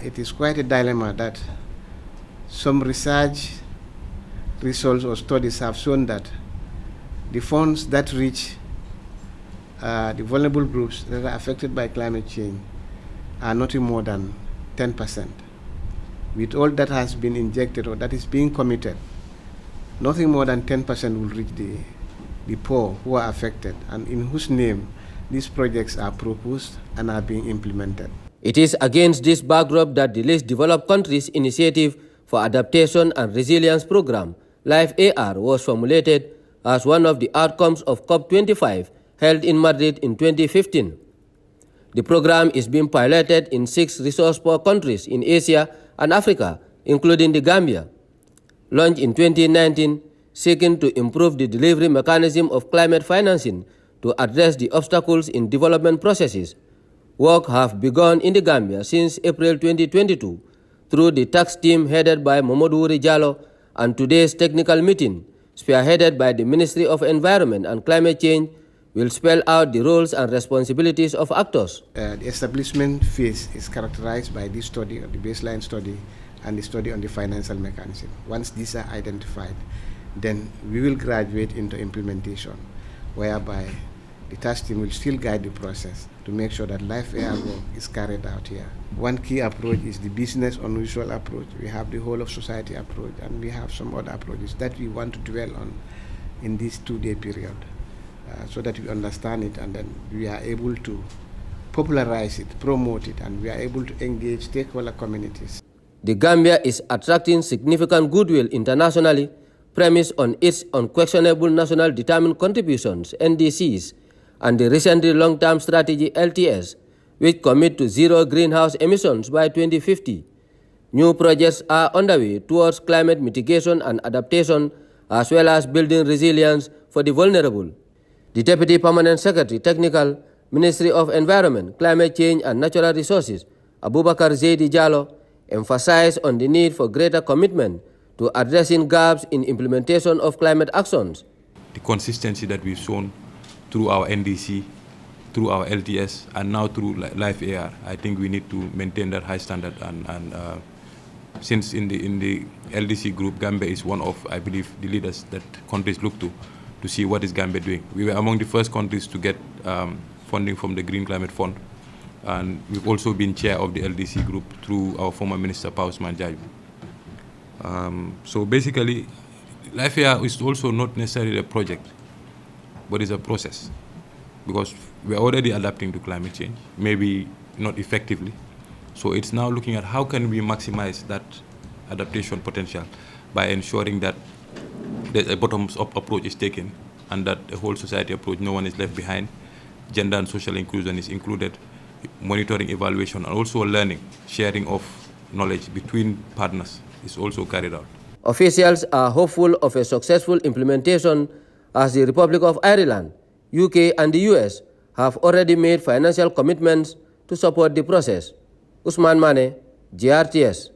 it is quite a dilemma that some research results or studies have shown that the funds that reach the vulnerable groups that are affected by climate change are nothing more than 10%. With all that has been injected or that is being committed, nothing more than 10% will reach the poor who are affected and in whose name these projects are proposed and are being implemented. It is against this backdrop that the least developed countries' initiative for adaptation and resilience program, LIFE AR, was formulated as one of the outcomes of COP25 held in Madrid in 2015. The program is being piloted in 6 resource-poor countries in Asia and Africa, including the Gambia. Launched in 2019, seeking to improve the delivery mechanism of climate financing to address the obstacles in development processes, work have begun in the Gambia since April 2022 through the tax team headed by Mamadou Wuri Jallow and today's technical meeting, spearheaded by the Ministry of Environment and Climate Change, will spell out the roles and responsibilities of actors. The establishment phase is characterized by this study, the baseline study, and the study on the financial mechanism. Once these are identified, then we will graduate into implementation, whereby the task team will still guide the process to make sure that LIFE AR work is carried out here. One key approach is the business unusual approach. We have the whole of society approach, and we have some other approaches that we want to dwell on in this 2-day period so that we understand it and then we are able to popularize it, promote it, and we are able to engage stakeholder communities. The Gambia is attracting significant goodwill internationally, premised on its unquestionable national determined contributions, NDCs, and the recently long-term strategy, LTS, which commit to zero greenhouse emissions by 2050. New projects are underway towards climate mitigation and adaptation, as well as building resilience for the vulnerable. The Deputy Permanent Secretary, Technical, Ministry of Environment, Climate Change and Natural Resources, Abubakar Zaidi Jallow, emphasized on the need for greater commitment to addressing gaps in implementation of climate actions. The consistency that we've shown through our NDC, through our LTS, and now through LIFE AR, I think we need to maintain that high standard. And since in the LDC group, Gambia is one of, I believe, the leaders that countries look to see what is Gambia doing. We were among the first countries to get funding from the Green Climate Fund, and we've also been chair of the LDC group through our former minister, Pa Ousmane Diagne. So basically, LIFE AR is also not necessarily a project, but it's a process, because we're already adapting to climate change, maybe not effectively. So it's now looking at how can we maximize that adaptation potential by ensuring that a bottoms-up approach is taken and that a whole society approach, no one is left behind, gender and social inclusion is included, monitoring, evaluation, and also learning, sharing of knowledge between partners is also carried out. Officials are hopeful of a successful implementation as the Republic of Ireland, UK, and the US have already made financial commitments to support the process. Usman Mane, GRTS.